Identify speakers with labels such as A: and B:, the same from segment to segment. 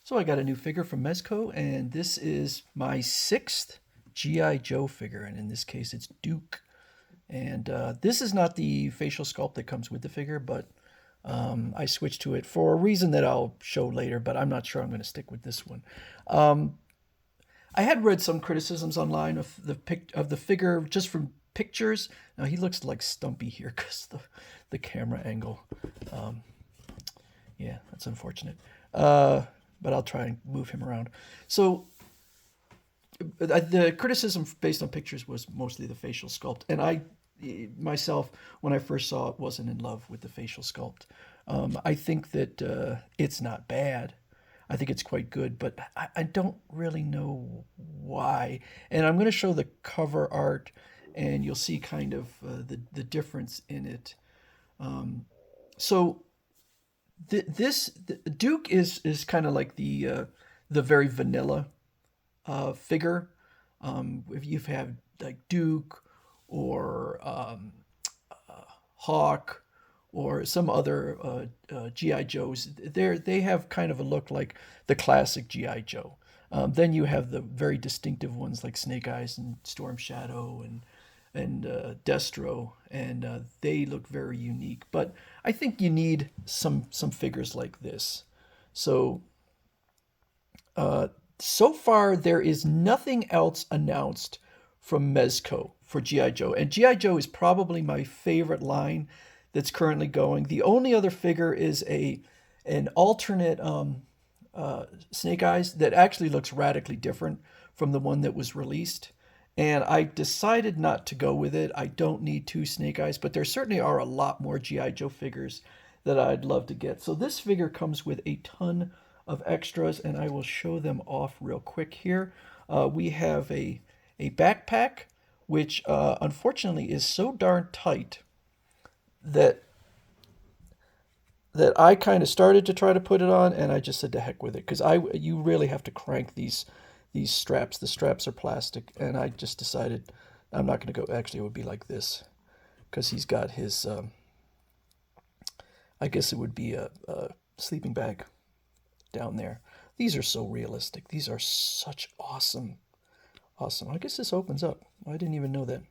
A: So I got a new figure from Mezco, and this is my sixth G.I. Joe figure, and in this case it's Duke. And this is not the facial sculpt that comes with the figure, but I switched to it for a reason that I'll show later, but I'm not sure I'm going to stick with this one. Um, I had read some criticisms online of the figure just from pictures. Now he looks like Stumpy here because the camera angle. Um, yeah, that's unfortunate. But I'll try and move him around. So the criticism based on pictures was mostly the facial sculpt, and I myself, when I first saw it, wasn't in love with the facial sculpt. I think that it's not bad. I think it's quite good, but I don't really know why. And I'm going to show the cover art, and you'll see kind of the difference in it. So the Duke is kind of like the very vanilla figure. If you've had like Duke or Hawk or some other GI Joes, they have kind of a look like the classic GI Joe. Then you have the very distinctive ones like Snake Eyes and Storm Shadow and Destro, and they look very unique. But I think you need some figures like this. So so far, there is nothing else announced from Mezco for G.I. Joe. And G.I. Joe is probably my favorite line that's currently going. The only other figure is an alternate Snake Eyes that actually looks radically different from the one that was released. And I decided not to go with it. I don't need two Snake Eyes, but there certainly are a lot more G.I. Joe figures that I'd love to get. So this figure comes with a ton of extras, and I will show them off real quick here. We have a backpack, which unfortunately is so darn tight that I kind of started to try to put it on, and I just said to heck with it because you really have to crank these straps. The straps are plastic, and I just decided I'm not going to go. Actually, it would be like this because he's got his. I guess it would be a sleeping bag down there. These are so realistic. These are such awesome. I guess this opens up. I didn't even know that.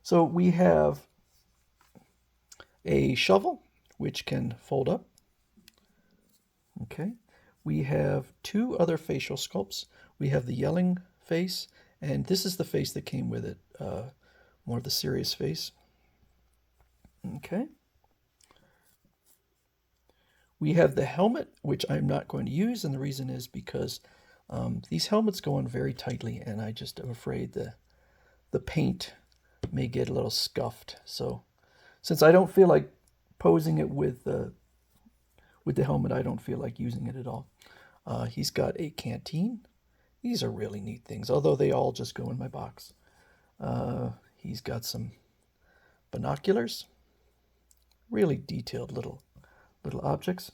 A: So we have a shovel, which can fold up. Okay. We have two other facial sculpts. We have the yelling face, and this is the face that came with it. More of the serious face. Okay. We have the helmet, which I'm not going to use, and the reason is because these helmets go on very tightly, and I just am afraid the paint may get a little scuffed. So since I don't feel like posing it with the helmet, I don't feel like using it at all. He's got a canteen. These are really neat things, although they all just go in my box. He's got some binoculars, really detailed little objects.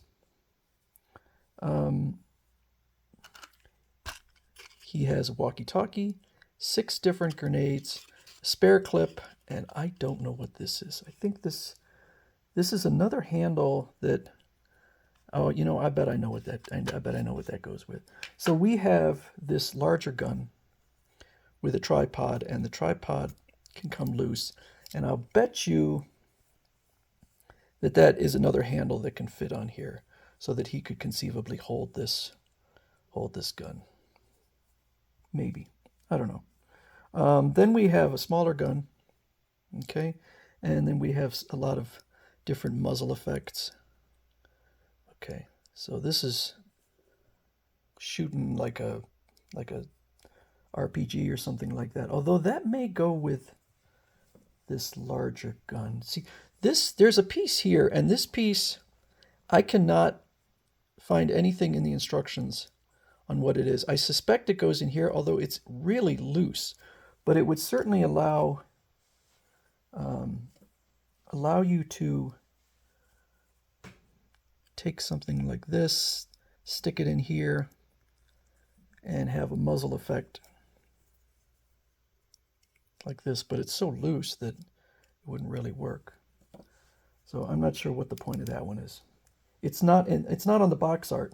A: He has a walkie-talkie, 6 different grenades, a spare clip, and I don't know what this is. I think this is another handle that. Oh, I bet I know what that. I bet I know what that goes with. So we have this larger gun with a tripod, and the tripod can come loose, and I'll bet you that is another handle that can fit on here so that he could conceivably hold this gun. Maybe. I don't know. Then we have a smaller gun. Okay. And then we have a lot of different muzzle effects. Okay. So this is shooting like a RPG or something like that. Although that may go with this larger gun. See, there's a piece here, and this piece, I cannot find anything in the instructions on what it is. I suspect it goes in here, although it's really loose, but it would certainly allow you to take something like this, stick it in here, and have a muzzle effect like this, but it's so loose that it wouldn't really work. So I'm not sure what the point of that one is. It's not on the box art,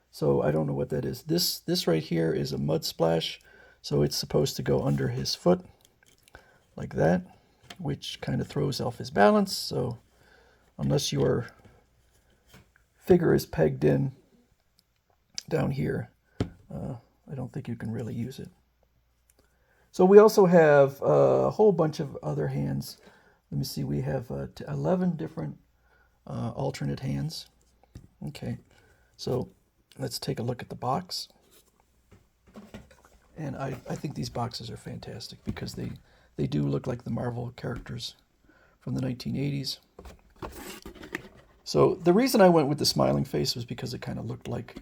A: so I don't know what that is. This right here is a mud splash, so it's supposed to go under his foot like that, which kind of throws off his balance. So unless your figure is pegged in down here, I don't think you can really use it. So we also have a whole bunch of other hands. Let me see, we have 11 different alternate hands. Okay, so let's take a look at the box. And I think these boxes are fantastic because they do look like the Marvel characters from the 1980s. So the reason I went with the smiling face was because it kind of looked like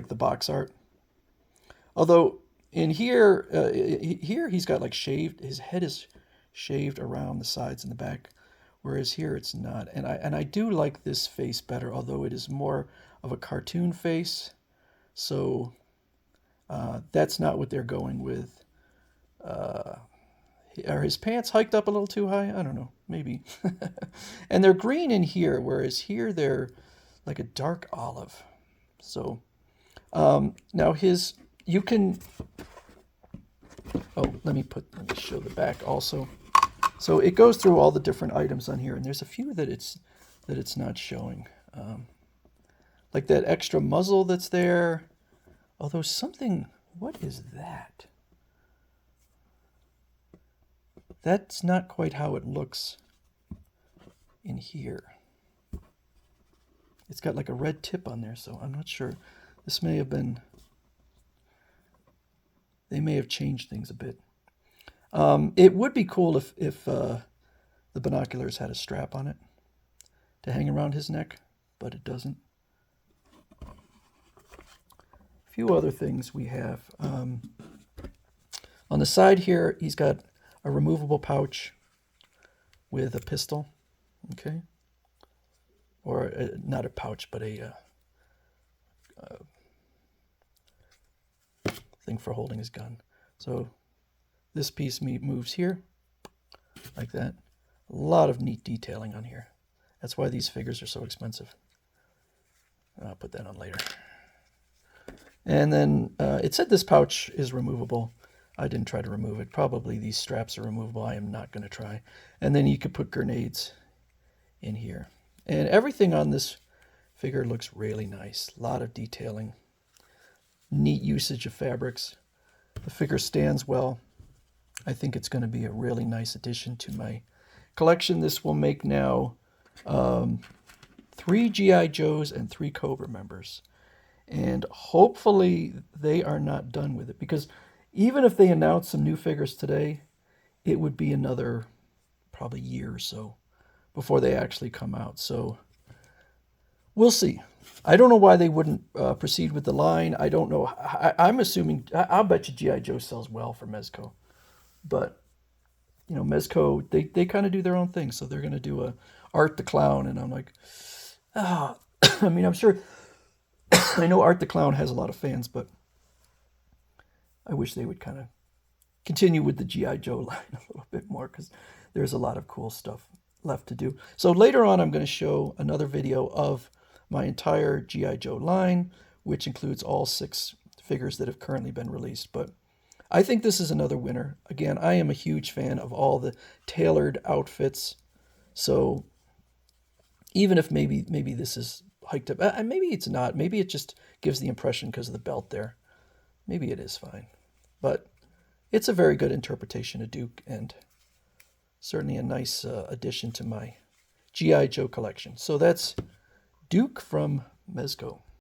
A: the box art. Although in here, here he's got like shaved, his head is shaved around the sides and the back, whereas here it's not. And I do like this face better, although it is more of a cartoon face. So that's not what they're going with. Are his pants hiked up a little too high? I don't know, maybe. And they're green in here, whereas here they're like a dark olive. So now you can. Oh, let me show the back also. So it goes through all the different items on here, and there's a few that it's not showing, like that extra muzzle that's there. Although something, what is that? That's not quite how it looks in here. It's got like a red tip on there, so I'm not sure. This may have been, they may have changed things a bit. It would be cool if the binoculars had a strap on it to hang around his neck, but it doesn't. A few other things we have. On the side here, he's got a removable pouch with a pistol, okay? Or not a pouch, but a thing for holding his gun. So this piece moves here, like that. A lot of neat detailing on here. That's why these figures are so expensive. I'll put that on later. And then it said this pouch is removable. I didn't try to remove it. Probably these straps are removable. I am not going to try. And then you could put grenades in here. And everything on this figure looks really nice. A lot of detailing. Neat usage of fabrics. The figure stands well. I think it's going to be a really nice addition to my collection. This will make now 3 G.I. Joes and 3 Cobra members. And hopefully they are not done with it, because even if they announce some new figures today, it would be another probably year or so before they actually come out. So we'll see. I don't know why they wouldn't proceed with the line. I don't know. I'm assuming, I'll bet you G.I. Joe sells well for Mezco. But, you know, Mezco, they kind of do their own thing. So they're going to do a Art the Clown. And I'm like, I mean, I'm sure, I know Art the Clown has a lot of fans, but I wish they would kind of continue with the G.I. Joe line a little bit more, because there's a lot of cool stuff left to do. So later on, I'm going to show another video of my entire G.I. Joe line, which includes all 6 figures that have currently been released. But I think this is another winner. Again, I am a huge fan of all the tailored outfits. So even if maybe this is hiked up, maybe it's not. Maybe it just gives the impression because of the belt there. Maybe it is fine. But it's a very good interpretation of Duke, and certainly a nice addition to my G.I. Joe collection. So that's Duke from Mezco.